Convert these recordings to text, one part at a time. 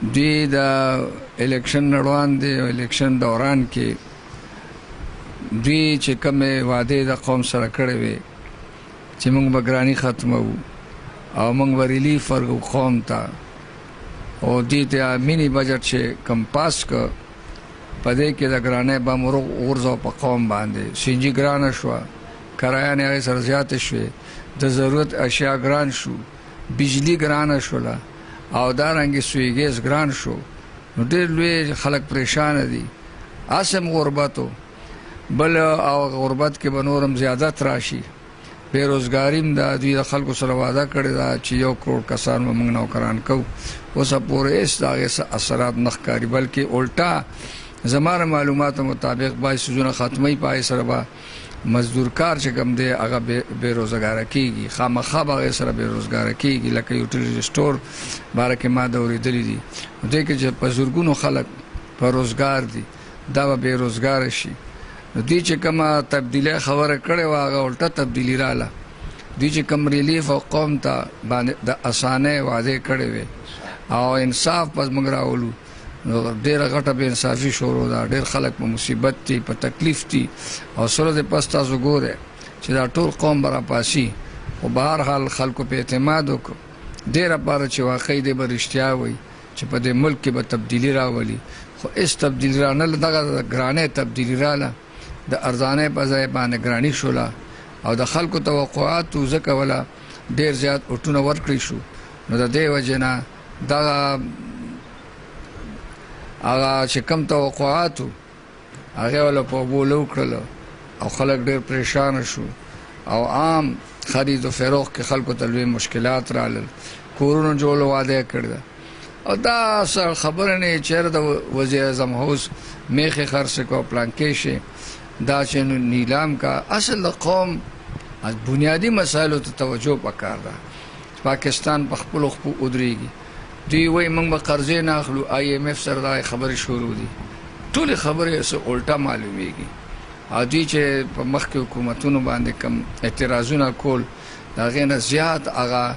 دوی د الیکشن روان دی او الیکشن دوران کې دوی چې کومې وعدې د قوم سره کړې وې چې موږ به ګراني ختموو او موږ به ریلیف ورکوو قوم ته او دوی ته مینی بجټ چې کم پاس که په دې کې د ګرانۍ بم وغورځوه په قوم باندې سینجي ګرانه شوه کرایانې هغې سره زیاتې شوې د ضرورت اشیا ګران شو بجلی ګرانه شوله او دارنګې سوی ګیس ګران شو نو ډېر لوی خلک پریشانه دي اسم غربتو بل او غربت کې به نورم زیادت راشي بېروزګاري ده دوی د خلکو سره وعده کړې ده چې 1 کروڑ کسان به موږ نوکران کوو اوسه پورې هېڅ د هغې اثرات نه ښکاري بلکې الټا زما د معلوماتو مطابق بعضې څیزونه ختموي په هغې سره به مزدور کار چې کوم دی هغه بېروزګاره کېږي خامخا به هغې سره بېروزګاره کېږي لکه یوټیلیټي سټور باره کې ما د اورېدلي دي نو دې کې چې په زرګونو خلک په روزګار دي دا به بېروزګاره شي نو دوی چې کومه تبدیلۍ خبره کړې وه هغه الټه تبدیلي راله دوی چې کوم ریلیف او قوم ته باندې د اسانۍ وعدې کړې وې او انصاف پس موږ راولو نو ډېره غټه بې انصافي شروع ده ډېر خلک په مصیبت دي په تکلیف دي او سره د پس تاسو ګورئ چې دا ټول قوم به راپاسي خو به هر حال خلکو په اعتماد وکړو دې لپاره چې واقعي دی به رښتیا وایي چې په دې ملک کې به تبدیلي راولي خو هېڅ تبدیلي رانله دغه د ګرانۍ تبدیلي راله د ارزانۍ په ځای باندې ګراني شوله او د خلکو توقعاتو ځکه وله ډېر زیات اوټونه ورکړی شو نو د دې وجې نه دغه هغه چې کم توقعاتو هغې وله په اوبو لو کړله او خلک ډېر پریشانه شو او عام خرید و فروخت کې خلکو ته لوی مشکلات رالل کورونو جوړولو وعده یې کړې ده او دا اصل خبره نه چېرې د وزیر اعظم هوس میخې خرڅ کو پلانکې شي دا چې نیلام کا اصل د قوم از بنیادی مسایلو ته توجه پکار ده پاکستان په خپلو خپو ودرېږي دوی وایي موږ به قرضې نه اخلو IMF سره دا خبرې شروع دي ټولې خبرې څه الټه معلومیږي او دوی چې په مخکې حکومتونو باندې کم اعتراضونه کول د هغې نه زیات هغه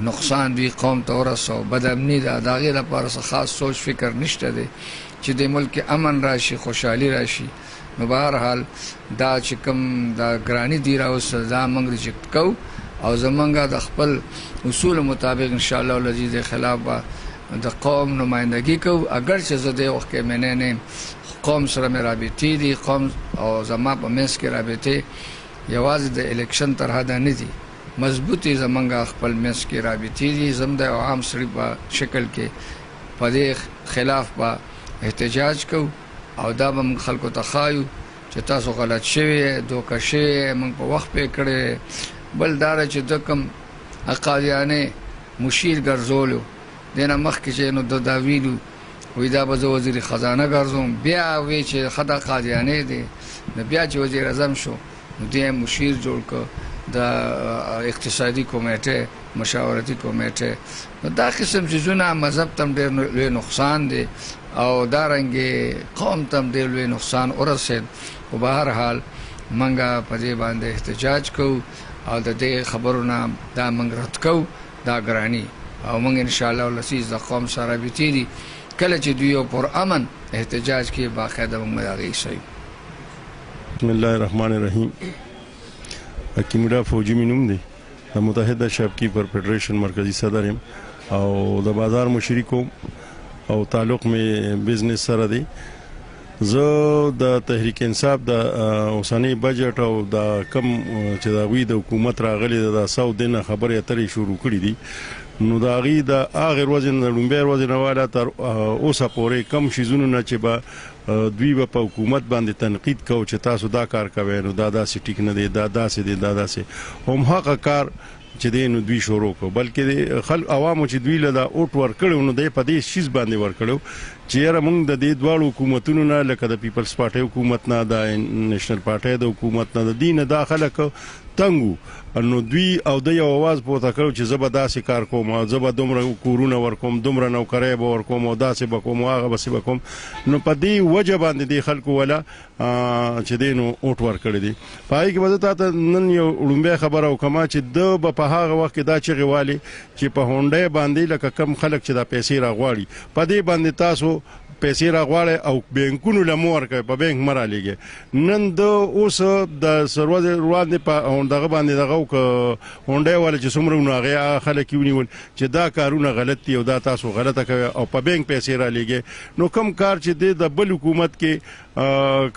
نقصان دوی قوم ته ورسو بدامني ده د هغې لپاره څه خاص سوچ فکر نشته دی چې د ملک امن راشي خوشحالي راشي نو به هر حال دا چې کوم دا ګراني دي راوستل دا موږ ریجکټ کوو او زمونږ د خپل اصول مطابق انشاءالله العزیز د خلاف به د قوم نمایندګي کوو اگر چې زه دې وخت کې منې نه یم قوم سره مې رابطې دي قوم او زما په منځ کې رابطې یوازې د الیکشن تر حده نه دي مضبوطې زمونږ خپل منځ کې رابطې دي زم د عام سړي په شکل کې په دې خلاف به احتجاج کوو او دا به موږ خلکو ته ښایو چې تاسو غلط شوي دوکه شوي موږ په وخت پې کړی بل دا ده چې د کوم قادیانې مشیر ګرځولو دې نه مخکې چې نو دا ویلو وایي دا به زه وزیر خزانه ګرځوم بیا وایي چې ښه دا قادیانې دی نو بیا چې وزیر اعظم شو نو دې مشیر جوړ کړ د اقتصادي کمیټې مشاورتي کمیټې نو دا قسم څیزونه مذهب ته هم ډېر لوی نقصان دی او دارنګې قوم ته هم ډېر لوی نقصان ورسېد خو به هر حال موږ په دې باندې احتجاج کوو او د دې خبرو نه دا موږ رد کوو دا ګراني او موږ انشاءالله العزیز د قوم سره رابطې دي کله چې دوی یو پرامن احتجاج کې باقاعده موږ د هغې حصه بسم الله الرحمن الرحیم حکیم الله فوجي مې نوم دی د متحده شاپکیپر فیډریشن مرکزی صدر یم او د بازار مشري کوم او تعلق مې بزنس سره دی زه د تحریک انصاف د اوسنی بجټ او د کم چې د هغوی د حکومت راغلی د 100 دنه خبرې اترې شروع کړي دي نو د هغې د هغې ورځې نه د لومبۍ ورځې نه واله تر اوسه پورې کم شیزونو نه چې به دوی به په حکومت باندې تنقید کوو چې تاسو دا کار کوئ نو دا داسې ټیک نه دی دا داسې دی دا داسې همهغه کار چې دی نو دوی شروع کړو بلکې د عوامو چې دوی له دا اوټ ورکړی نو دی په دې شیز باندې ورکړو چې یاره موږ د دې دواړو حکومتونو نه لکه د پیپلز پارټۍ حکومت نه د نېشنل پارټۍ د حکومت نه د دې نه دا خلک تنګ نو دوی او د یو आवाज پورته کړو چې زه به داسې کار کوم او زه به دومره کورونه ورکوم دومره نوکرۍ به ورکوم او داسې به کوم هغه به څه به کوم نو په دې وجه باندې دې خلکو ولا چې دی نو اوټ ورکړی دی په هغې کې به زه تا ته نن یو وړومبی خبره وکړم چې ده به په هغه وخت کې دا چغې والي چې په هونډۍ باندې لکه کم خلک چې دا پیسې راغواړي په دې باندې تاسو پیسې راغواړي او بینکونو له مو ورکوي په بینک مه رالیږئ نن د اوس د سروازې وړاندې په دغه باندې دغه هونډۍ والا چې څومره نو هغې خلک یې ونیول چې دا کارونه غلط دي او دا تاسو غلطه کوئ او په بینک پیسې رالیږئ نو کم کار چې دی د بل حکومت کې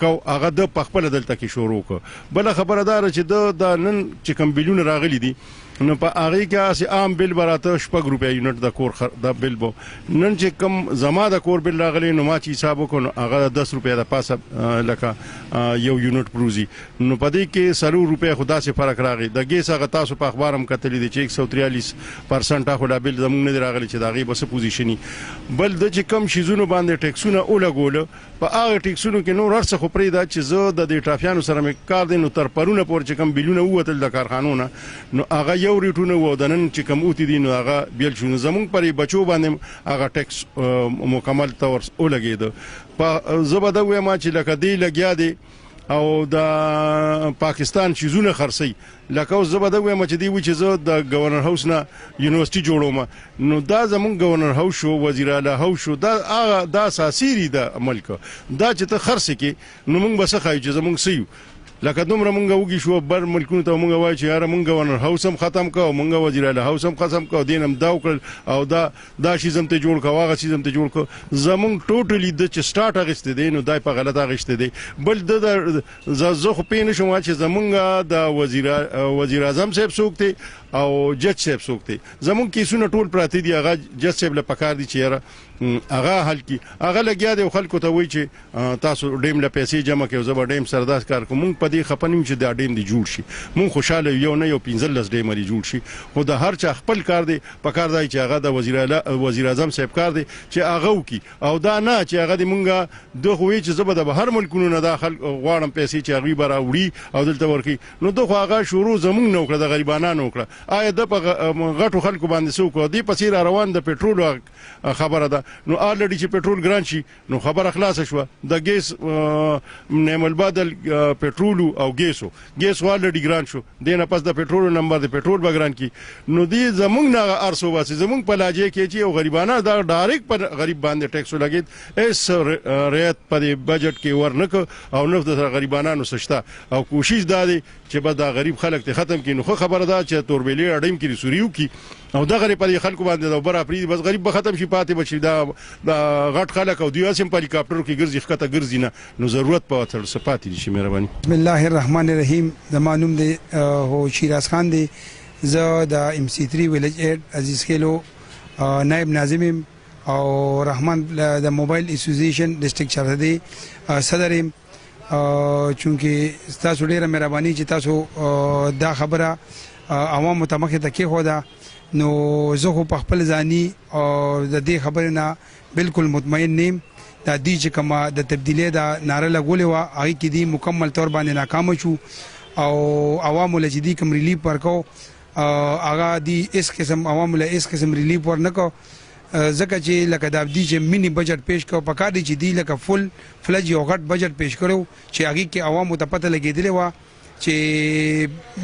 کو هغه د پخپله دلته کې شروع کړ بله خبره دا چې د نن چې کوم بیلونه راغلي دي نو په هغې کې هسې عام بل به راته 6 روپۍ یونټ د کور د بل به نن چې کوم زما د کور بل راغلی نو ما چې حساب وکړو نو هغه 10 روپۍ د پاسه لکه یو یونټ پروزي نو په دې کې 100 روپۍ خو داسې فرق راغی د ګیس هغه تاسو په اخبار هم کتلی دی چې 143% خو دا بل زموږ نه دی راغلی چې د هغې به څه پوزیشني بل د چې کم شیزونو باندې ټیکسونه ولګوله په هغه ټیکسونو کې نور هر څه خو پرېږده چې زه د دې ټافیانو سره مې کار دی نو تر پرونه پورې چې کم بیلونه ووتل د کارخانو نه نو هغه یو ریټونه وو د نن چې کم اوتې دي نو هغه بیل شو نو زموږ پرې بچو باندې هغه ټیکس مکمل طور ولګېده زه به دا ووایم چې لکه دی لګیا دی او د پاکستان چیزونه خرڅي لکه اوس زه به دا ووایم چې دی وایي چې زه د ګورنر هاوس نه یونیورسټي جوړوم نو دا زموږ ګورنر هاوس شو وزیر اعلی هاوس شو دا اساسي دي د ملک دا چې ته خرڅ کړې نو موږ به څه ښایو چې زموږ څه یو لکه دومره مونږ وږي شو بر ملکونو ته مونږ وایو چې یاره مونږ ګورنر هاوس هم ختم کړو مونږ وزیر اعلی هاوس هم ختم کړو دین هم دا وکړل او دا شیز هم ته جوړ کړو هغه شیز هم ته جوړ کړو زمونږ ټوټلی د چې سټارټ اخیستې دی نو دای په غلط اخیستې دی بل زه خو پوه نه شوم چې زمونږ د وزیر اعظم صاحب څوک دی او جج صاحب څوک دی زمونږ کیسونه ټول پراته دي هغه جج صاحب له پکار دي چې یاره هغه حل کی هغه لګیا دی خلکو ته وایي چې تاسو ډیم له پیسې جمع کړئ زه به ډیم سرداس کار کوم مونږ په دې خپه نه یو چې دا ډیم دی جوړ شي مونږ خوشحاله یو نه یو 15 ډیم لري جوړ شي خو د هر چا خپل کار دی پکار دی چې هغه د وزیر اعظم صاحب کار دی چې هغه وکي او دا نه چې هغه د مونږه د خو چې زه به د بهر ملکونو نه داخل غواړم پیسې چې هغوی به راوړي او دلته ورکړي نو د خو هغه شروع زمونږ نه وکړه د غریبانانو وکړه آیا د په غټو خلکو باندې څه وکړو دې پسې را روان د پټرولو خبره ده نو آلریډي چې پټرول ګران شي نو خبره خلاصه شوه د ګیس نعم البدل پټرولو او ګیس آلریډي ګران شو دې نه پس د پټرولو نمبر د پټرول به ګران کی نو دې زمونږ نه ارسو باسي زمونږ په لاجې کې چې یو غریبانه دا ډایرکټ پر غریب باندې ټیکس ولګید اس ریت په بجټ کې ورنک او نو د غریبانو سشته او کوشش دا دی چې به دا غریب خلک ته ختم کړي نو خو خبره ده چې توربېلې اډیم کې سوریو کی او دا غریب په خلکو باندې دا بر اپری بس غریب به ختم شي پاتې بشي دا غټ خلک او دوی سم په هلیکاپټر کې ګرځي خطه ګرځي نه نو ضرورت په تر سپاتې دي شي مهرباني بسم الله الرحمن الرحیم زمانوم دی هو شیراز خان دی زه د ام سی 3 ویلیج 8 عزیز خیلو نائب ناظم او رحمان د موبایل اسوسییشن ډیسټریکټ چارسدي صدر چونکه تاسو ډیره مهرباني چې تاسو دا خبره عوام ته مخه ته کې خو دا نو زه خو په خپل ځاني او د دې خبرې نه بالکل مطمئن نیم دا دی چې کومه د تبدیلی دا ناره لګولې وه هغې کې دی مکمل طور باندې ناکامه شو او عوامو له چې دی کوم ریلیف ورکو هغه دی هېڅ قسم عوامو له هېڅ قسم ریلیف ورنکړو ځکه چې لکه دا دی چې مینی بجټ پیش کړو پکار دی چې دی لکه فل فلج یو غټ بجټ پیش کړو چې هغې کې عوامو ته پته لګېدلې وه چې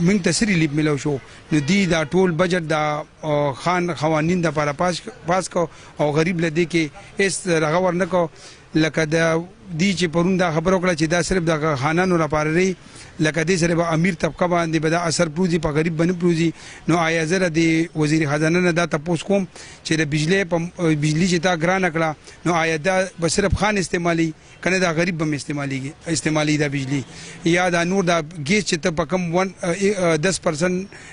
موږ ته څه ریلیف میلو شو نو دی دا ټول بجټ د قوانین دپاره پاس کو او غریب له دې کې هېڅ رغه ورنکړو لکه د دی چې پرون دا خبره وکړه چې دا صرف د خانانو لپاره دی لکه دې سره به امیر طبقه باندې به دا اثر پروزي په غریب باندې پروزي نو آیا زه د وزیر خزانه نه دا تپوس کوم چې د بجلی چې تا ګرانه کړه نو آیا دا به صرف خان استعمالي کنه دا غریب به استعمالي دا بجلی یا دا نور دا ګیس چې ته په کم 10%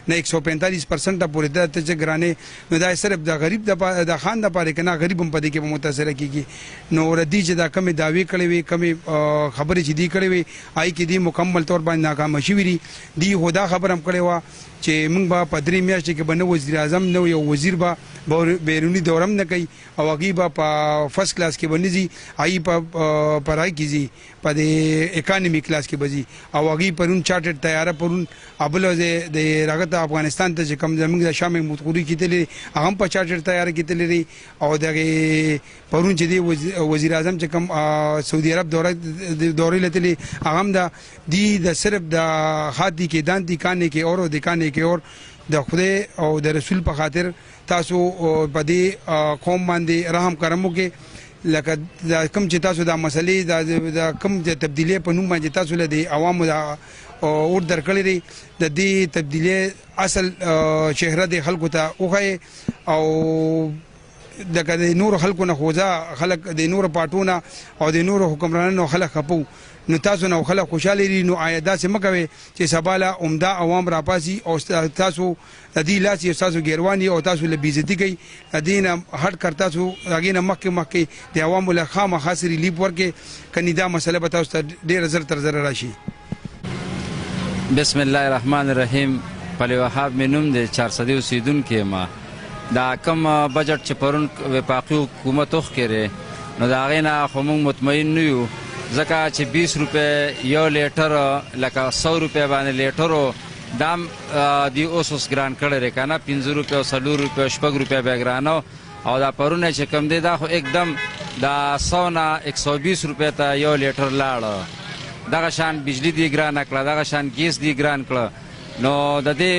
نه 145% پورې دا ته چې ګرانه نو دا صرف د غریب د خان د پاره کنه غریب هم په دې کې متاثر کیږي نو ردی چې دا کمی داوی کړي وي کمی خبرې چې دی کړي وي آی کې دی مکمل طور باندې ناکام شوی دی خدا خبر هم کړي وا چې موږ به په 3 میاشتې کې به نه وزیر اعظم نه یو وزیر به بیروني دورم نه کوي او هغوی به په فرست کلاس کې به نه ځي هغوی په پړای کې ځي په د اکانمي کلاس کې به ځي او هغوی پرون چارټر طیاره پرون بله د راغته افغانستان ته چې کوم زموږ د شام متغوري کې تللی هغه هم په چارټر طیاره کې تللی دی او دغې پرون چې دی وزیر اعظم چې کوم سعودي عرب دورې لتلی هغه هم د صرف د خاطی کې دانتی کانے کې اور دکانے کې اور د خدای او د رسول په خاطر تاسو په دې قوم باندې رحم کرم وکړئ لکه کوم چې تاسو دا مسلې د کوم د تبدیلی په نوم باندې تاسو له د عوامو اور درکړی دی د دې تبدیلی اصل چهره د خلکو ته وښایئ او دغه د نور خلکو نه خوځه خلک د نور پاټونه او د نور حکمرانانو خلک خپو نو تاسو نو خلک خوشاله دي نو آیدا سم کوي چې سباله عمده عوام راپاسي او تاسو د دې لاسي تاسو ګیروانی او تاسو له بیزتی کوي دینه هټ کړ تاسو راګینه مخکې د عوامو له خامه خاص ریلیف ورکه کني دا مسله به تاسو ډیر زر تر زر راشي. بسم الله الرحمن الرحیم. پلی وهاب مینوم د 400 اوسیدونکو ما دا کم بجټ چې پرون وفاقي حکومت وخ کړي نو دا غینه خو موږ مطمئن نه یو ځکه چې 20 روپے یو لیټر لکه 100 روپے باندې لیټرو دام دی اوس ګران کړی کنه 15 روپے او 100 روپے 6 روپے به ګرانو او دا پرونه چې کم دی دا خو एकदम دا 100 نه 120 روپے ته یو لیټر لاړ دغه شان بجلی دی ګران کړه دغه شان ګیس دی ګران کړه نو د دې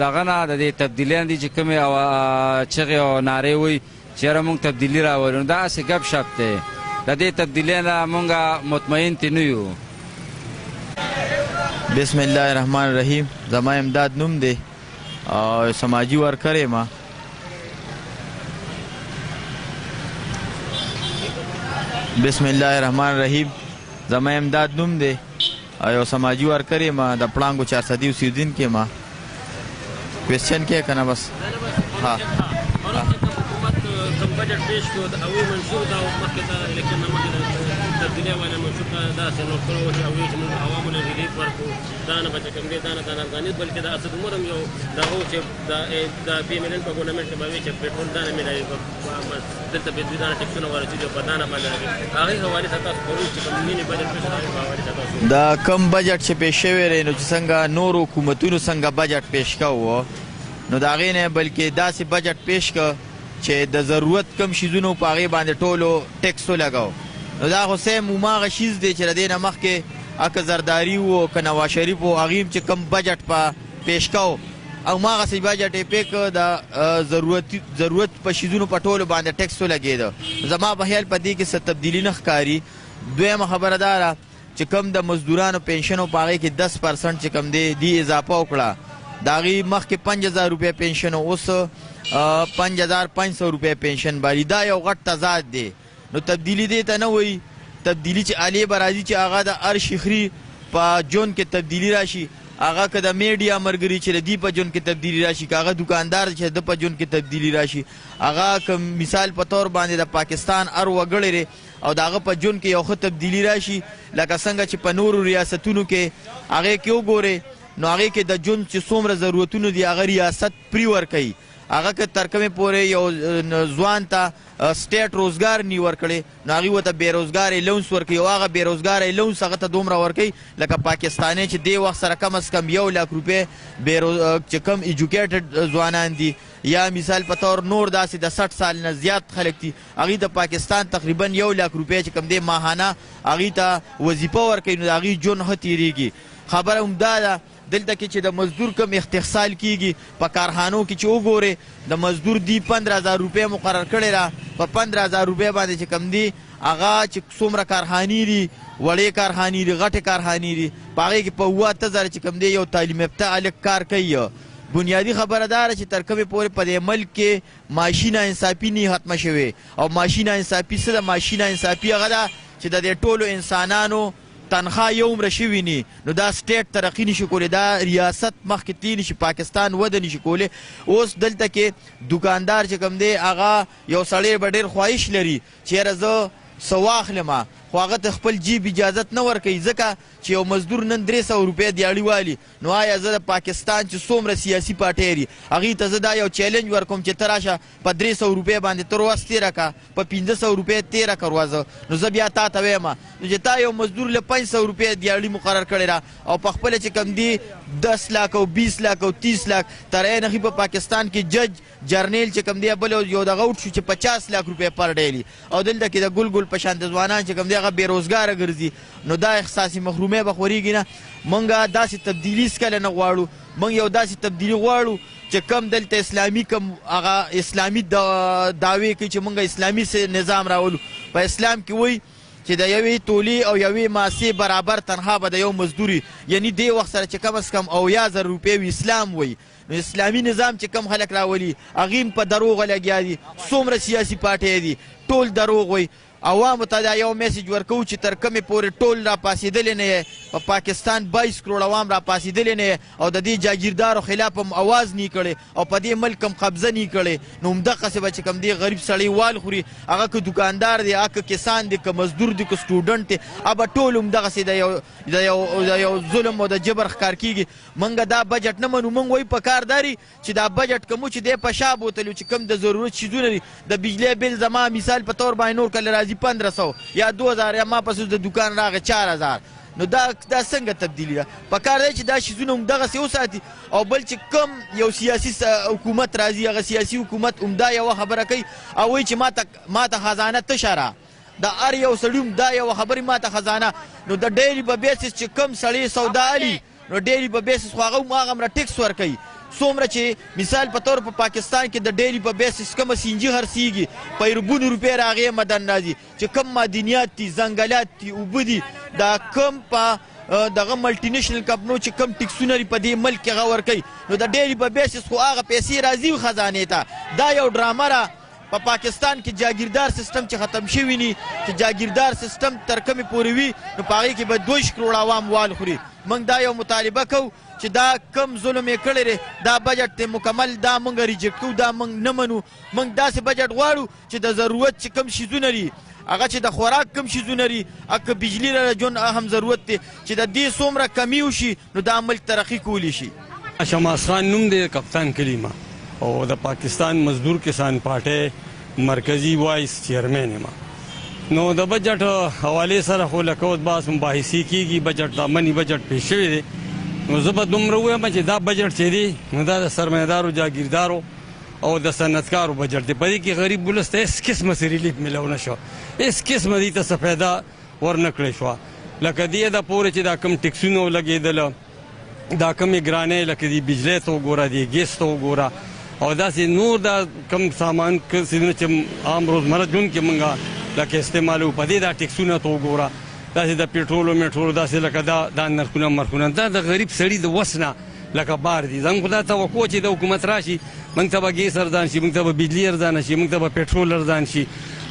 دغه نه د دې تبدیلیان دي چې کومې او چغې او نارې وي چېرې موږ تبدیلي راولو نو داسې ګپ شپ دی د دې تبدیلی نه موږ مطمئن تې نه یو. بسم الله الرحمن الرحیم. زما امداد نوم دی او سماجي ورکر یم. بسم الله الرحمن الرحیم. زما امداد نوم دی او سماجي ورکر یم د پړانګو 400 اوسیدونکو یم. کوېسچن کې کنه بس ها بجټ پیش کړو د اوی منشور دا مخکې دا الیکشن نه مخکې تبدیلی وانه منشور دا داسې نوټ کړو چې اوی چې موږ عوامو له ریلیف ورکړو دا نه به چې کوم دی دا نه افغانیت بلکې د اسد عمر هم یو دغه چې د پی ایم ایل په ګورنمنټ کې به وي چې پټرول دا نه میلایي دلته به دوی دا ټیکسونه ورسېږي په دا نه باندې هغې حوالې ته تاسو پرون چې کوم مینې بجټ پیش هغې په حوالې ته تاسو دا کم بجټ چې پیش شوی دی نو چې څنګه نور حکومتونو څنګه بجټ پیش کوو نو د هغې نه بلکې داسې بجټ پیش که چې د ضرورت کم شیزونو په هغې باندې ټولو ټیکس ولګو نو دا خو سیم هماغه شیز دی چې د دې نه مخکې که زرداري و که نواز شریف و هغې هم چې کم بجټ په پیش کو او هماغسې بجټ یې پې که د ضرورت په شیزونو په ټولو باندې ټیکس ولګېده زما په خیال په دې کې څه تبدیلي نه ښکاري. دویمه خبره دا ده چې کم د مزدورانو پنشن و په هغې کې 10% چې کم دی اضافه وکړه د هغې مخکې 5000 روپۍ پنشن اوس 5500 روپۍ پنشن باندې دا یو غټ تضاد دی. نو تبدیلی دی ته نه وایي تبدیلی چې عالی به راځي چې هغه د هر شخري په ژوند کې تبدیلی راشي هغه که د میډیا ملګري چې د دوی په ژوند کې تبدیلی راشي که هغه دوکاندار چې د په ژوند کې تبدیلی راشي هغه که مثال په طور باندې د پاکستان هر وګړی دی او د هغه په ژوند کې یو ښه تبدیلی راشي لکه څنګه چې په نورو ریاستونو کې هغې کې وګورئ نو هغې کې د ژوند چې څومره ضرورتونه دي هغه ریاست پرې ورکوي هغه که تر کومې پورې یو ځوان ته سټیټ روزګار نی ورکړی نو هغې ورته بېروزګار الاونس ورکوي او هغه بېروزګار الاونس هغه ته دومره ورکوي لکه پاکستانی چې دې وخت سره کم از کم 1 لک روپۍ چې کم ایجوکیټډ ځوانان دي یا مثال په طور نور داسې د 60 سال نه زیات خلک دي هغې د پاکستان تقریبا 1 لک روپۍ چې کم دی ماهانه هغې ته وظیفه ورکوي نو د هغې ژوند ښه تېرېږي. خبره همدا ده دلته کې چې د مزدور کم استحصال کیږي په کارخانو کې چې وګورئ د مزدور دی 15000 روپۍ مقرر کړی را په 15000 روپۍ باندې چې کم دی هغه چې څومره کارخانې دي وړې کارخانې دي غټې کارخانې دي په هغې کې په 8000 چې کم دی یو تعلیم یافته هلک کار کوي. بنیادی خبره دا ده چې تر کومې پورې په دې ملک کې معاشي ناانصافي نه ختمه شوې او معاشي ناانصافي څه ده معاشي ناانصافي هغه ده چې د دې ټولو انسانانو تنخوا یو عمره شوي نی نو دا سټیټ ترقي نشي کولی دا ریاست مخکې تللی نشي پاکستان وده نشي کولی. اوس دلته کې دوکاندار چې کوم دی هغه یو سړی به ډېر خواهش لري چې یاره زه څه واخلم خو هغه ته خپل جیب اجازت نه ورکوي ځکه چې یو مزدور نن 300 روپۍ دیاړي والي نو آیا زه د پاکستان چې څومره سیاسي پارټۍ دي هغې ته زه دا یو چیلنج ورکوم چې ته راشه په 300 روپۍ باندې ته ورځ تېره کړه په 1500 روپۍ تېره کړه ورځ نو زه بیا تا ته وایم نو چې تا یو مزدور له 500 روپۍ دیاړي مقرر کړې ده او په خپله چې کوم دي 10 لاک او 20 لاک او 30 لاک تر عین نخي په پاکستان کې جج جرنیل چې کوم دی بل یو دغه اوټ شو چې 50 لاک روپۍ پر ډیلی او دلته کې د ګل په شان د ځوانان چې کوم دی هغه بېروزګاره ګرځي نو دا احساسي محرومۍ به خورېږي نه موږ داسې تبدیلي هېڅکله نه غواړو موږ یو داسې تبدیلي غواړو چې کم دلته اسلامي کم هغه اسلامي دعوې کوي چې موږ اسلامي نظام راولو په اسلام کې وایي چې د یوې تولې او یوې ماسې برابر تنخوا به د یو مزدوري یعنی دې وخت سره چې کم از کم 80,000 روپۍ وي اسلام وایي نو اسلامي نظام چې کم خلک راولي هغې هم په دروغه لګیا دي څومره سیاسي پارټۍ دي ټول دروغ وایي عوامو ته دا یو میسج ورکوو چې تر کومې پورې ټول راپاڅېدلی نه یې په پاکستان 22 کروړ عوام راپاڅېدلی نه یې او د دې جاګیردارو خلاف هم اواز نه کړی او په دې ملک هم قبضه نه کړی نو همدغسې به چې کوم دی غریب سړی وال خوري هغه که دوکاندار دی هغه که کسان دی که مزدور دی که سټوډنټ دی هغه ټول همدغسې د یو ظلم او د جبر ښکار کېږي موږ دا بجټ نه منو موږ وایو په کار داري چې دا بجټ کومو چې دی په شا بوتلو چې کوم د ضرورت څیزونه دي د بجلی بل زما مثال په طور باندې نور کله راځي 1500 یا 2000 یا ما پس د دکان راغی 4000 نو دا څنګه تبدیلی ده په کار دی چې دا شیزونه همدغسې وساتي او بل چې کم یو سیاسي حکومت راځي هغه سیاسي حکومت همدا یوه خبره کوي او وایي چې ما ته خزانه تشه را د هر یو سړي هم دا یوه خبرې ما ته خزانه نو د ډیلی په بیسس چې کم سړی سودا علي نو ډیلی په بیسس خو هغه هم هغه ټیکس ورکوي څومره چې مثال په طور په پاکستان کې د ډیلی په بیسس کومه سینجي خرڅېږي په اربونو روپۍ هغې مدن راځي چې کم معدنیات دي ځنګلات دي اوبه دي دا کم په دغه ملټي نیشنل کمپنو چې کم ټیکسونه په دې ملک کې هغه ورکوي نو د ډیلی په بیسس خو هغه پیسې راځي خزانې ته دا یو ډرامه را په پاکستان کې جاګیردار سیستم چې ختم شوي ني چې جاګیردار سیستم تر کومې پورې وي نو په هغې کې به 2 کروړ عوام وال خوري موږ دا یو مطالبه کوو چې دا کم ظلم یې کړی دی دا بجټ دی مکمل دا موږ ریجکټ کوو دا موږ نه منو موږ داسې بجټ غواړو چې د ضرورت چې کم شیزونه دي هغه چې د خوراک کم شیزونه دي که بجلي لره جون اهم ضرورت دی چې د دې څومره کمی وشي نو دا ملک ترقي کولی شي شماس خان نوم دی کپتان کلیمه او د پاکستان مزدور کسان پارټۍ مرکزی وایس چیرمین یم نو د بجټ حوالې سره خو لکه اوس بحث مباحثې کېږي بجټ دا منی بجټ پیش شوی دی نو زه به دومره ووایم چې دا بجټ چې دی نو دا د سرمایهدارو جاګیردارو او د صنعتکارو بجټ دی په دې کې غریب ولس ته هېڅ قسمه څه ریلیف میلاو نه شوه هېڅ قسمه دې ته څه فایده ورنه کړې شوه لکه دې د پورې چې دا کم ټیکسونه ولګېدله دا کمې ګرانۍ لکه دې بجلی ته وګوره دې ګیس ته وګوره او داسې نور دا کم سامان څیزونه چې عام روزمره ژوند کې موږ لکه استعمالوو په دې دا ټیکسونه ته وګوره داسې د پیټرولو میټرولو داسې لکه دا نرخونه مرخونه دا د غریب سړي د وس نه لکه بار دي زموږ خو دا توقع چې د حکومت راشي موږ ته به ګیس ارزان شي موږ ته به بجلي ارزانه شي موږ ته به پیټرول ارزان شي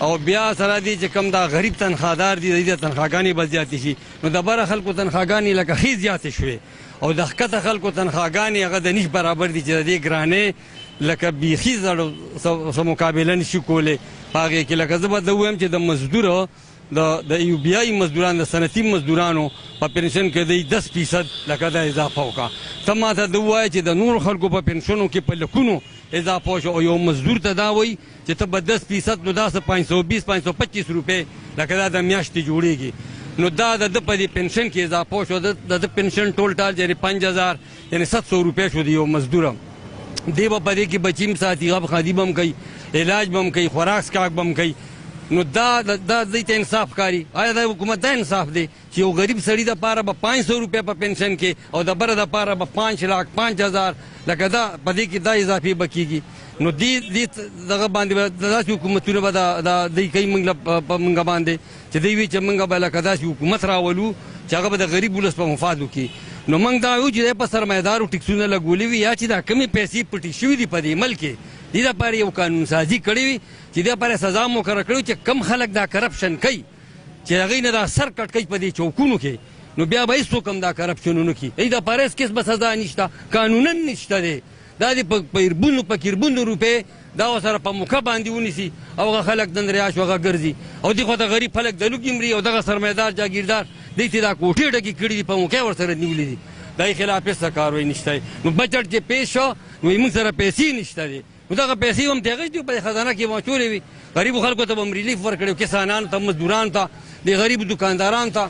او بیا سره دي چې کم دا غریب تنخوادار دي د دې تنخواګانې به زیاتې شي نو د بره خلکو تنخواګانې لکه ښې زیاتې شوې او د ښکته خلکو تنخواګانې هغه د نش برابر دي چې د دې ګرانې لکه بیخي زړو څه مقابله نشي کولی په هغې کې لکه زه به ده ووایم چې د مزدورو د یو بی آی مزدوران د صنعتي مزدورانو په پنشن کې دی 10% لکه دا اضافه وکړه ته ما ته ده ووایه چې د نورو خلکو په پنشنو کې په لکونو اضافه وشو او یو مزدور ته دا وایي چې ته به 10% نو دا څه 520-525 روپۍ لکه دا د میاشتې جوړېږي نو دا د ده په دې پنشن کې اضافه وشو د ده پنشن ټول ټال یعنې 5000 یعنې 700 روپۍ شو د یو مزدوره دی به په دې کې بچي هم ساتي هغه خادي به هم کوي علاج به هم کوي خوراک څښاک به هم کوي نو دا دوی ته انصاف ښکاري آیا د حکومت دا انصاف دی چې یو غریب سړي دپاره به 500 روپۍ په پنشن کې او د بره دپاره به 5,05,000 لکه دا په دې کې دا اضافې به کېږي نو دې دغه باندې به داسې حکومتونه به دوی کوي موږ باندې چې دوی وایي چې موږ به لکه داسې حکومت راولو چې هغه به د غریب ولس په مفاد وکړي نو موږ دا وایو چې دی په سرمایهدارو ټیکسونه لګولي وي یا چې دا کمې پیسې پټې شوي دي په دې ملک کې دې دپاره یو قانون سازي کړې وي چې دې لپاره سزا مقرره کړې وي چې کم خلک دا کرپشن کوي چې هغوی نه دا سر کټ کوي په دې چوکونو کې نو بیا به هېڅوک هم دا کرپشن ونه کړي دې دپاره هېڅ قسمه سزا نشته قانونا نشته دی دا دې په اربونو روپۍ دا ورسره په موقع باندې ونیسي او هغه خلک دن رهاش هغه ګرځي او دې خوا ته غریب خلک د لوږې مري او دغه سرمایدار جاګیردار دوی ته دا کوټې ډکې کړي دي په موقع ورسره نیولي دي دا یې خلاف هېڅ کاروی نشته نو بجټ چې پیش شو نو موږ سره پیسې نشته دي نو دغه پیسې هم د هغې دي په خزانه کې به اچولې وي غریبو خلکو ته به هم ریلیف ورکړی کسانانو ته مزدورانو ته د غریبو دکاندارانو ته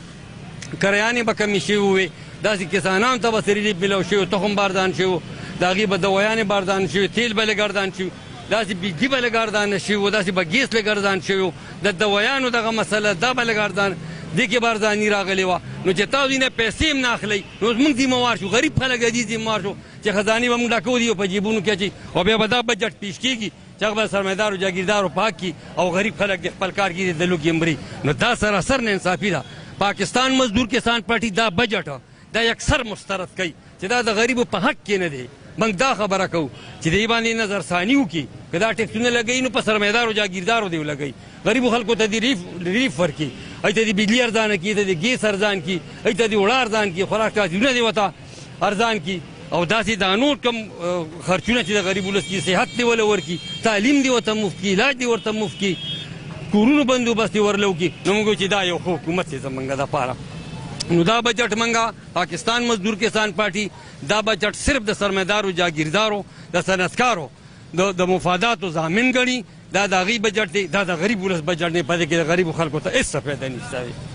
کریانې به کمې شوي وي داسې کسانانو ته به ریلیف میلاو شوي تخم باردان شوي د هغې به دوایانې باردان شوي تیل به لګردان شوي داسې بجلي به لګردان شوي وو داسې به ګیس لګردان شوي وو د دوایانو دغه مسله دا به لګردان دې کې بارزاني راغلې وه نو چې تاسو دې نه پیسې هم نه اخلئ نو موږ ذمهوار شو غریب خلک دې ذمهوار شو چې خزانې به موږ ډکو دي او په جیبونو کې اچوي او بیا به دا بجټ پیش کېږي چې هغه به سرمایدارو جاګیردارو پاک کړي او غریب خلک د خپل کار کې د لوږې مري نو دا سراسر ناانصافي ده پاکستان مزدور کسان پارټي دا بجټ دا اکثر مسترد کوي چې دا د غریبو په حق کې نه دی موږ دا خبره کوو چې دې باندې نظرثاني وکړي که دا ټیکسونه لګوي نو په سرمایدارو جاګیردارو دې ولګوي غریبو خلکو ته دې ریلیف ورکړي ای ته دې بجلي ارزانه کړي ته دې ګیس ارزان کړي ای ته دې اوړه ارزان کړي خوراک ټاکلونه دې ورته ارزان کړي او داسې دا نور کم خرچونه چې د غریب ولس دي صحت دې وله ورکړي تعلیم دې ورته مفت کړي علاج دې ورته مفت کړي کورونو بندوبست دې ورله وکړي نو موږ چې دا یو ښه حکومت دی زموږ دپاره نو دا بجټ منګه پاکستان مزدور کسان پارټي دا بجټ صرف د سرمایدارو جاګیردارو د صنعتکارو د مفاداتو ضامن ګڼي دا د هغوی بجټ دی دا د غریب ولس بجټ دی په دې کې د غریبو خلکو ته هېڅ څه فایده نشته دی